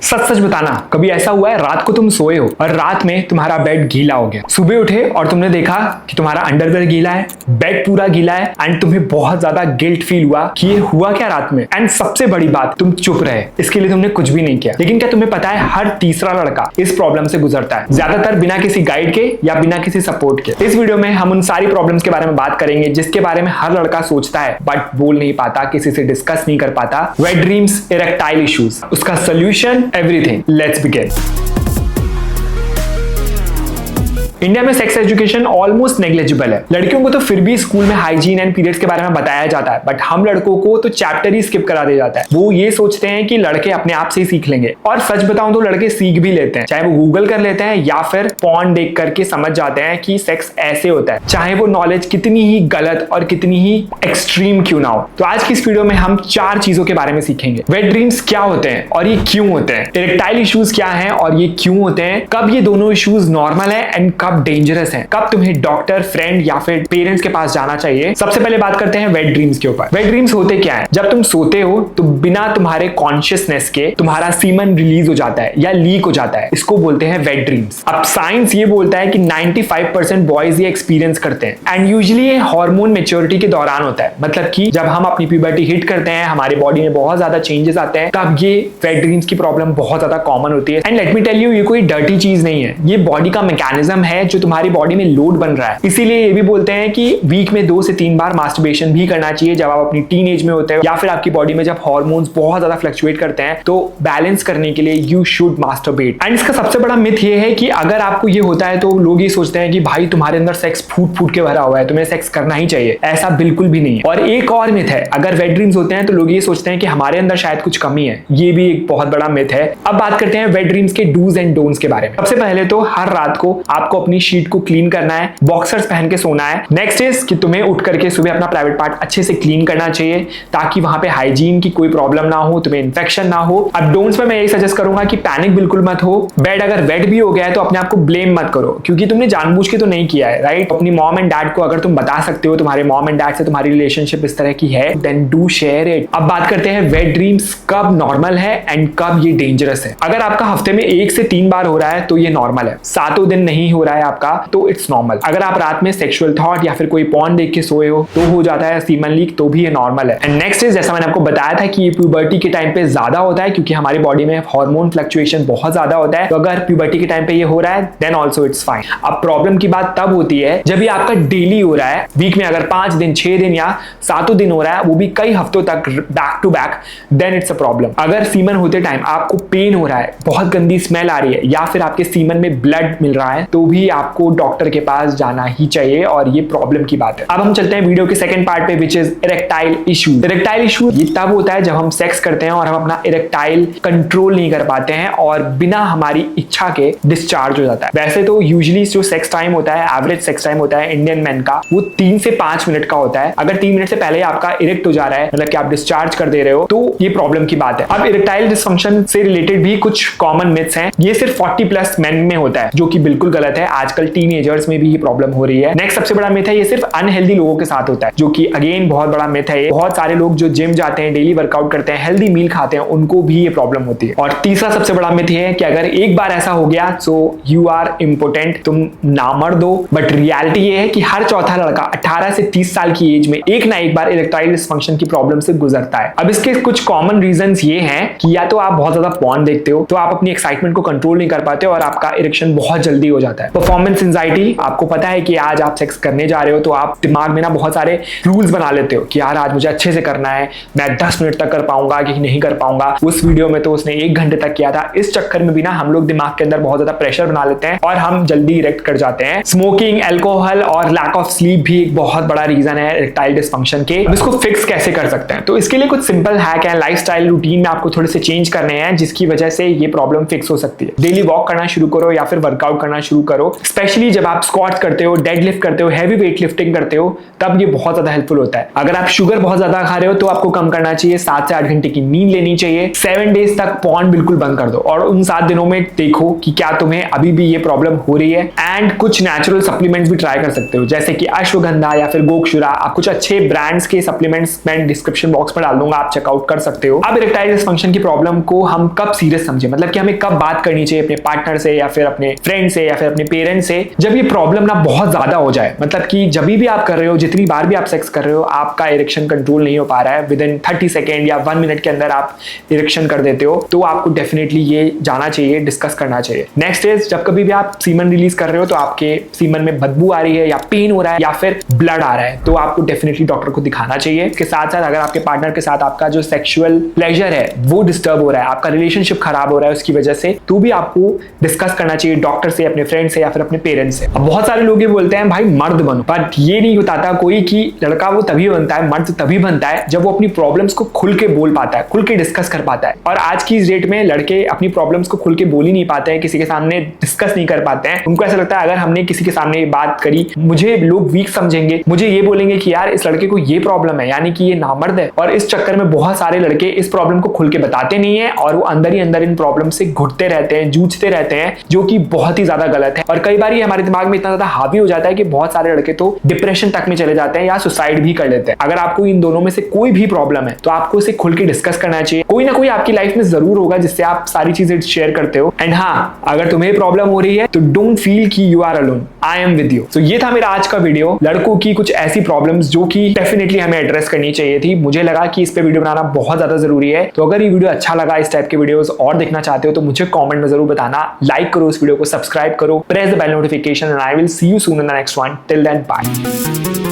सच सच बताना, कभी ऐसा हुआ है रात को तुम सोए हो और रात में तुम्हारा बेड गीला हो गया, सुबह उठे और तुमने देखा कि तुम्हारा अंडरवेयर गीला है, बेड पूरा गीला है एंड तुम्हें बहुत ज्यादा गिल्ट फील हुआ कि ये हुआ क्या रात में। एंड सबसे बड़ी बात, तुम चुप रहे, इसके लिए तुमने कुछ भी नहीं किया। लेकिन क्या तुम्हें पता है हर तीसरा लड़का इस प्रॉब्लम से गुजरता है, ज्यादातर बिना किसी गाइड के या बिना किसी सपोर्ट के। इस वीडियो में हम उन सारी प्रॉब्लम्स के बारे में बात करेंगे जिसके बारे में हर लड़का सोचता है बट बोल नहीं पाता, किसी से डिस्कस नहीं कर पाता। वेट ड्रीम्स, इरेक्टाइल इश्यूज, उसका solution, everything. Let's begin. India में सेक्स एजुकेशन ऑलमोस्ट नेग्लिजिबल है। लड़कियों को तो फिर भी स्कूल में हाइजीन एंड पीरियड्स के बारे में बताया जाता है, बट हम लड़कों को तो चैप्टर ही स्किप करा दिया जाता है। वो ये सोचते हैं कि लड़के अपने आप से ही सीख लेंगे, और सच बताऊं तो लड़के सीख भी लेते हैं, चाहे वो गूगल कर लेते हैं या फिर पॉर्न देख करके समझ जाते हैं कि सेक्स ऐसे होता है, चाहे वो नॉलेज कितनी ही गलत और कितनी ही एक्सट्रीम क्यों ना हो। तो आज की इस वीडियो में हम 4 चीजों के बारे में सीखेंगे। वेट ड्रीम्स क्या होते हैं और ये क्यों होते हैं, इरेक्टाइल इश्यूज क्या है और ये क्यों होते हैं, कब ये दोनों इश्यूज नॉर्मल है एंड कब डेंजरस है, कब तुम्हें डॉक्टर, फ्रेंड या फिर पेरेंट्स के पास जाना चाहिए। सबसे पहले बात करते हैं वेट ड्रीम्स के ऊपर। वेट ड्रीम्स होते क्या है? जब तुम सोते हो तो बिना तुम्हारे कॉन्शियसनेस के तुम्हारा सीमन रिलीज हो जाता है या लीक हो जाता है, इसको बोलते हैं वेट ड्रीम्स। अब साइंस ये बोलता है कि 95% बॉयज ये एक्सपीरियंस करते हैं एंड यूजुअली ये हार्मोन मैच्योरिटी के दौरान होता है। मतलब कि जब हम अपनी प्यूबर्टी हिट करते हैं, हमारे बॉडी में बहुत ज्यादा चेंजेस आते हैं, तब ये वेट ड्रीम्स की प्रॉब्लम बहुत ज्यादा कॉमन होती है। And let me tell you, ये कोई डर्टी चीज नहीं है, ये बॉडी का मैकेनिज्म है जो तुम्हारी बॉडी में लोड बन रहा है। इसीलिए ये भी बोलते हैं कि वीक में 2 से 3 बार मास्टरबेशन भी करना चाहिए जब आप अपनी टीनेज में होते हो या फिर आपकी बॉडी में जब हार्मोन्स बहुत ज्यादा फ्लक्चुएट करते हैं, तो बैलेंस करने के लिए यू शुड मास्टरबेट। एंड इसका सबसे बड़ा मिथ ये है कि अगर आपको ये होता है तो लोग ये सोचते हैं कि भाई तुम्हारे अंदर सेक्स फूट फूट के भरा हुआ है, तुम्हें सेक्स करना ही चाहिए। ऐसा बिल्कुल भी नहीं है। और एक और मिथ है, अगर वेट ड्रीम्स होते हैं तो लोग ये सोचते हैं कि हमारे अंदर शायद कुछ कमी है। ये भी एक बहुत बड़ा मिथ है। अब बात करते हैं वेट ड्रीम्स के डूज एंड डोंट्स के बारे में। सबसे पहले तो हर रात को आपको अपनी शीट को क्लीन करना है, बॉक्सर्स पहन के सोना है। नेक्स्ट इज कि तुम्हें उठ करके सुबह अपना प्राइवेट पार्ट अच्छे से क्लीन करना चाहिए ताकि वहां पे हाइजीन की कोई प्रॉब्लम ना हो, तुम्हें इन्फेक्शन ना हो। अब डोंट्स में मैं यही सजेस्ट करूंगा कि पैनिक बिल्कुल मत हो। बेड अगर वेट भी हो गया है तो अपने आप को ब्लेम मत करो, क्योंकि तुमने जानबूझ के तो नहीं किया है, राइट? अपनी मॉम एंड डैड को अगर तुम बता सकते हो तुम्हारे मॉम एंड डैड से तुम्हारी रिलेशनशिप इस तरह की है, देन डू शेयर इट। अब बात करते हैं वेट ड्रीम्स कब नॉर्मल है एंड कब ये डेंजरस है। अगर आपका हफ्ते में 1 से 3 बार हो रहा है तो ये नॉर्मल है, 7 दिन नहीं हो रहा है आपका तो इट्स नॉर्मल। अगर आप रात में सेक्सुअल थॉट या फिर कोई पॉर्न देख के सोए हो तो हो जाता है सीमन लीक, तो भी ये नॉर्मल है। एंड नेक्स्ट इज, जैसा मैंने आपको बताया था कि ये प्यूबर्टी के टाइम पे ज्यादा होता है क्योंकि हमारी बॉडी में हार्मोन फ्लक्चुएशन बहुत ज्यादा होता है, तो अगर प्यूबर्टी के टाइम पे ये हो रहा है देन ऑल्सो इट्स फाइन। अब प्रॉब्लम की बात तब होती है जब ये आपका डेली हो रहा है, वीक में अगर 5 दिन, 6 दिन या 7 दिन हो रहा है, वो भी कई हफ्तों तक back to back, then it's a problem. अगर सीमन होते टाइम आपको पेन हो रहा है, बहुत गंदी स्मेल आ रही है या फिर आपके सीमन में ब्लड मिल रहा है, तो भी आपको डॉक्टर के पास जाना ही चाहिए और ये प्रॉब्लम की बात है। अब हम चलते हैं वीडियो के सेकंड पार्ट पे, which is erectile issue. Erectile issue ये तब होता है जब हम सेक्स करते हैं और हम अपना इरेक्टाइल कंट्रोल नहीं कर पाते हैं और बिना हमारी इच्छा के डिस्चार्ज हो जाता है। वैसे तो यूजुअली जो सेक्स टाइम होता है, एवरेज सेक्स टाइम होता है इंडियन मैन का, वो 3 से 5 मिनट का होता है। अगर 3 मिनट से पहले आपका इरेक्ट हो जा रहा है, मतलब कि आप डिस्चार्ज कर दे रहे हो, तो ये प्रॉब्लम की बात है। अब इरेक्टाइल डिसफंक्शन से रिलेटेड भी कुछ कॉमन मिथ्स हैं। ये सिर्फ 40+ मेन में होता है, जो कि बिल्कुल गलत है। आजकल टीनेजर्स में भी ये प्रॉब्लम हो रही है। नेक्स्ट सबसे बड़ा मिथ है, ये सिर्फ अनहेल्दी लोगों के साथ होता है, जो कि अगेन बहुत बड़ा मिथ है। ये बहुत सारे लोग जो जिम जाते हैं, डेली वर्कआउट करते हैं, हेल्दी मील खाते हैं, उनको भी ये प्रॉब्लम होती है। और तीसरा सबसे बड़ा मिथ है कि अगर एक बार ऐसा हो गया सो यू आर इम्पोर्टेंट, तुम नामर्द हो। बट रियलिटी ये है कि हर चौथा लड़का 18 से 30 साल की एज में एक ना एक बार इरेक्टाइल डिसफंक्शन की प्रॉब्लम से गुजरता है। अब इसके कुछ कॉमन रीजंस ये हैं कि या तो आप बहुत ज्यादा पॉर्न देखते हो, तो आप अपनी एक्साइटमेंट को कंट्रोल नहीं कर पाते और आपका इरेक्शन बहुत जल्दी हो जाता है। परफॉर्मेंस एंजाइटी, आपको पता है कि आज आप सेक्स करने जा रहे हो तो आप दिमाग में ना बहुत सारे रूल्स बना लेते हो कि यार आज मुझे अच्छे से करना है, मैं 10 मिनट तक कर पाऊंगा कि नहीं कर पाऊंगा। उस वीडियो में तो उसने 1 घंटे तक किया था। इस चक्कर में भी ना हम लोग दिमाग के अंदर बहुत ज्यादा प्रेशर बना लेते हैं और हम जल्दी इरेक्ट कर जाते हैं। स्मोकिंग, अल्कोहल और लैक ऑफ स्लीप भी एक बहुत बड़ा रीजन है इरेक्टाइल डिसफंक्शन के। अब इसको फिक्स कैसे कर सकते हैं? तो इसके लिए कुछ सिंपल हैक है, लाइफस्टाइल रूटीन में आपको थोड़े से चेंज करने हैं जिसकी वजह से ये प्रॉब्लम फिक्स हो सकती है। डेली वॉक करना शुरू करो या फिर वर्कआउट करना शुरू करो, हो, स्पेशली जब आप स्क्वाट करते हो, डेड लिफ्ट करते हो, हैवी वेट लिफ्टिंग करते हो, तब ये बहुत ज्यादा हेल्पफुल होता है। अगर आप शुगर बहुत ज्यादा खा रहे हो तो आपको कम करना चाहिए, 7 से 8 घंटे की नींद लेनी चाहिए, 7 डेज तक पॉर्न बिल्कुल बंद कर दो और उन 7 दिनों में देखो कि क्या तुम्हें अभी भी ये प्रॉब्लम हो रही है। एंड कुछ नेचुरल सप्लीमेंट्स भी ट्राई कर सकते हो, जैसे कि अश्वगंधा या फिर गोक्षुरा। आप कुछ अच्छे ब्रांड्स के सप्लीमेंट्स मैं डिस्क्रिप्शन बॉक्स में डाल दूंगा, आप चेकआउट कर सकते हो। अब इरेक्टाइल डिसफंक्शन की प्रॉब्लम को हम कब सीरियस समझे, मतलब कि हमें कब बात करनी चाहिए अपने पार्टनर से या फिर अपने फ्रेंड से या फिर अपने पेरेंट्स से, जब ये प्रॉब्लम ना बहुत ज्यादा हो जाए। मतलब कि जब भी आप कर रहे हो, जितनी बार भी आप सेक्स कर रहे हो, आपका इरेक्शन कंट्रोल नहीं हो पा रहा है, विद इन 30 सेकेंड या 1 मिनट के अंदर आप इरेक्शन कर देते हो, तो आपको डेफिनेटली ये जाना चाहिए, डिस्कस करना चाहिए। नेक्स्ट इज, जब कभी भी आप सीमन रिलीज कर रहे हो तो आपके सीमन में बदबू आ रही है या पेन हो रहा है या फिर ब्लड आ रहा है, तो आपको डेफिनेटली डॉक्टर को दिखाना चाहिए। इसके साथ साथ अगर आपके पार्टनर के साथ आपका जो सेक्सुअल प्लेजर है वो डिस्टर्ब हो रहा है, आपका रिलेशनशिप खराब हो रहा है उसकी वजह से, तो भी आपको डिस्कस करना चाहिए डॉक्टर से, अपने फ्रेंड से या फिर अपने पेरेंट्स से। अब बहुत सारे लोग ये बोलते हैं भाई मर्द बनो, बट ये नहीं बताता कोई कि लड़का वो तभी बनता है, मर्द तभी बनता है जब वो अपनी प्रॉब्लम्स को खुल के बोल पाता है, खुल के डिस्कस कर पाता है। और आज की इस डेट में लड़के अपनी प्रॉब्लम्स को खुल के बोल ही नहीं पाते हैं, किसी के सामने डिस्कस नहीं कर पाते हैं। उनको ऐसा लगता है अगर हमने किसी के सामने बात करी, मुझे लोग वीक समझेंगे, मुझे ये बोलेंगे कि यार इस लड़के को ये प्रॉब्लम है, यानी कि ये नामर्द है। और इस चक्कर में बहुत सारे लड़के इस प्रॉब्लम को खुल के बताते नहीं है और वो अंदर ही अंदर इन प्रॉब्लम से घुटते रहते हैं, जूझते रहते हैं, जो कि बहुत ही ज्यादा गलत है। और कई बार ये हमारे दिमाग में इतना ज्यादा हावी हो जाता है कि बहुत सारे लड़के तो डिप्रेशन तक में चले जाते हैं या सुसाइड भी कर लेते हैं। अगर आपको इन दोनों में से कोई भी प्रॉब्लम है तो आपको इसे खुल के डिस्कस करना चाहिए। कोई ना कोई आपकी लाइफ में जरूर होगा जिससे आप सारी चीजें शेयर करते हो। एंड हाँ, अगर तुम्हें प्रॉब्लम हो रही है तो डोंट फील कि you are alone, I am with you. तो ये था मेरा आज का वीडियो, लड़कों की कुछ ऐसी प्रॉब्लम्स जो कि डेफिनेटली हमें एड्रेस करनी चाहिए थी। मुझे लगा कि इस पे वीडियो बनाना बहुत ज्यादा जरूरी है। तो अगर ये वीडियो अच्छा लगा, इस टाइप के वीडियोस और देखना चाहते हो तो मुझे कमेंट में जरूर बताना। लाइक करो इस वीडियो को, सब्सक्राइब करो, press the bell notification, and I will see you soon in the next one. Till then bye.